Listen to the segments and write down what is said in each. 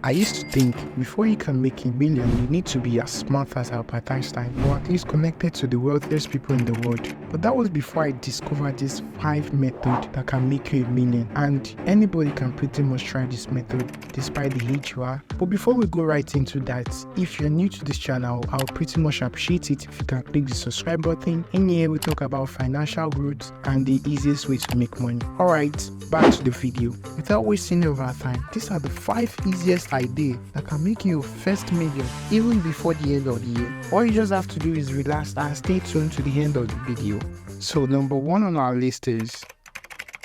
I used to think before you can make $1 million, you need to be as smart as Albert Einstein, or at least connected to the wealthiest people in the world. But that was before I discovered this 5 method that can make you $1 million. And anybody can pretty much try this method despite the age you are. But before we go right into that, if you're new to this channel, I'll pretty much appreciate it if you can click the subscribe button. In here we talk about financial growth and the easiest ways to make money. Alright, back to the video. Without wasting over time, these are the 5 easiest ideas that can make you your first $1 million even before the end of the year. All you just have to do is relax and stay tuned to the end of the video. So number 1 on our list is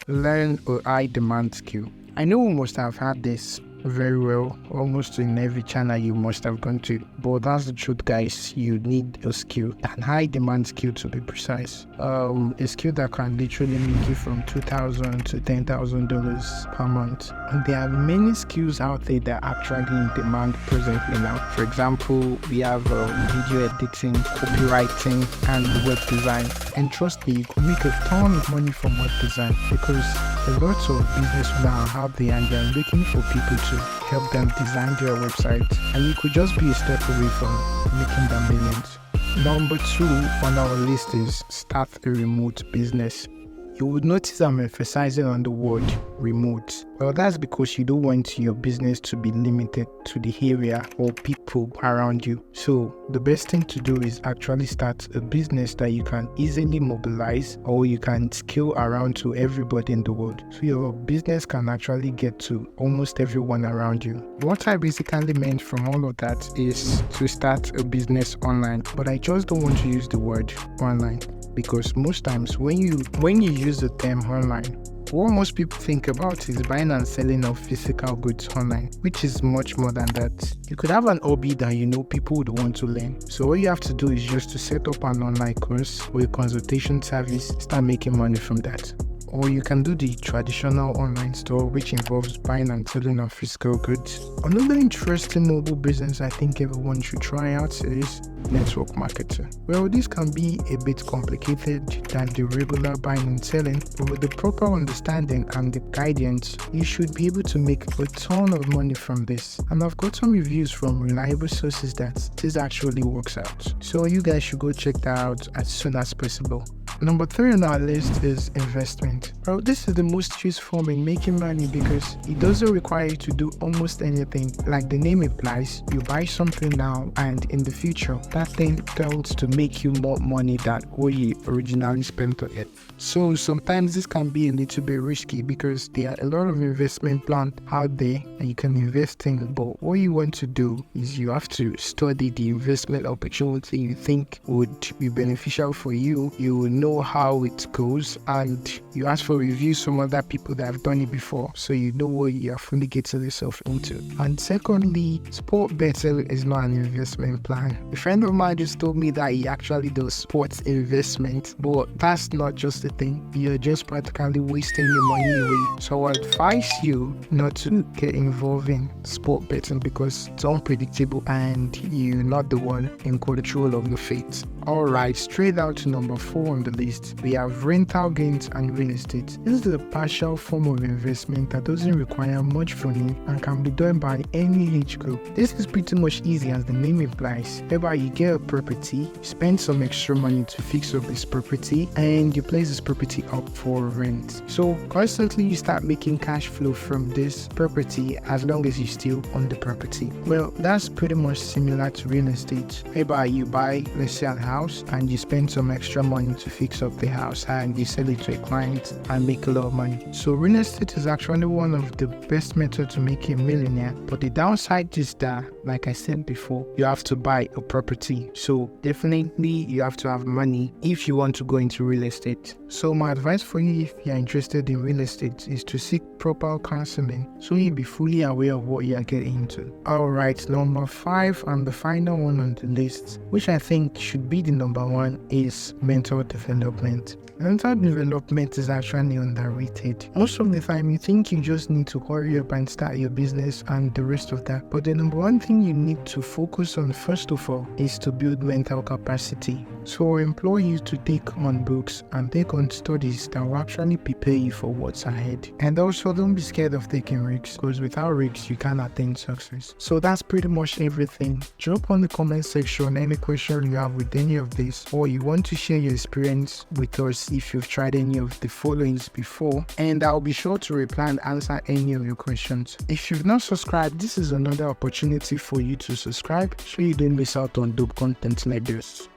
learn a high demand skill. I know we must have had this very well, almost in every channel you must have gone to, but that's the truth, guys. You need a skill, an high demand skill to be precise. A skill that can literally make you from $2,000 to $10,000 per month. And there are many skills out there that are actually in demand presently now. For example, we have video editing, copywriting, and web design. And trust me, you could make a ton of money from web design because a lot of business now out there and they're looking for people to help them design their website, and you could just be a step away from making them millions. Number 2 on our list is start a remote business. You would notice I'm emphasizing on the word remote. Well, that's because you don't want your business to be limited to the area or people around you. So the best thing to do is actually start a business that you can easily mobilize, or you can scale around to everybody in the world. So your business can actually get to almost everyone around you. What I basically meant from all of that is to start a business online, but I just don't want to use the word online. Because most times when you use the term online, what most people think about is buying and selling of physical goods online, which is much more than that. You could have an hobby that you know people would want to learn. So all you have to do is just to set up an online course or a consultation service, start making money from that. Or you can do the traditional online store, which involves buying and selling of physical goods. Another interesting mobile business I think everyone should try out is network marketing. Well, this can be a bit complicated than the regular buying and selling, but with the proper understanding and the guidance, you should be able to make a ton of money from this. And I've got some reviews from reliable sources that this actually works out. So you guys should go check that out as soon as possible. Number 3 on our list is investment. Well, this is the most useful form in making money because it doesn't require you to do almost anything. Like the name implies, you buy something now and in the future, that thing turns to make you more money than what you originally spent on it. So sometimes this can be a little bit risky because there are a lot of investment plans out there and you can invest in, but what you want to do is you have to study the investment opportunity you think would be beneficial for you. You will know how it goes and you ask for reviews from other people that have done it before, so you know what you are fully getting yourself into. And secondly, sport betting is not an investment plan. A friend of mine just told me that he actually does sports investment, but that's not just the thing. You're just practically wasting your money away. So I advise you not to get involved in sport betting because it's unpredictable and you're not the one in control of your fate. Alright, straight out to number 4 on the list, we have rental gains and real estate. This is a partial form of investment that doesn't require much from you and can be done by any age group. This is pretty much easy as the name implies, whereby you get a property, spend some extra money to fix up this property, and you place this property up for rent. So constantly you start making cash flow from this property as long as you still own the property. Well, that's pretty much similar to real estate, whereby you buy, let's say, a house and you spend some extra money to fix up the house and you sell it to a client and make a lot of money. So real estate is actually one of the best methods to make a millionaire, but the downside is that, like I said before, you have to buy a property. So definitely you have to have money if you want to go into real estate. So my advice for you if you're interested in real estate is to seek proper counseling so you'll be fully aware of what you're getting into. Alright, number 5 and the final one on the list, which I think should be the number 1, is mental development. Mental development is actually underrated. Most of the time you think you just need to hurry up and start your business and the rest of that, but the number 1 thing you need to focus on first of all is to build mental capacity. So I implore you to take on books and take on studies that will actually prepare you for what's ahead. And also don't be scared of taking risks, because without risks you can't attain success. So that's pretty much everything. Drop on the comment section any question you have with any of this, or you want to share your experience with us if you've tried any of the followings before, and I'll be sure to reply and answer any of your questions. If you've not subscribed, this is another opportunity for you to subscribe so you don't miss out on dope content like this.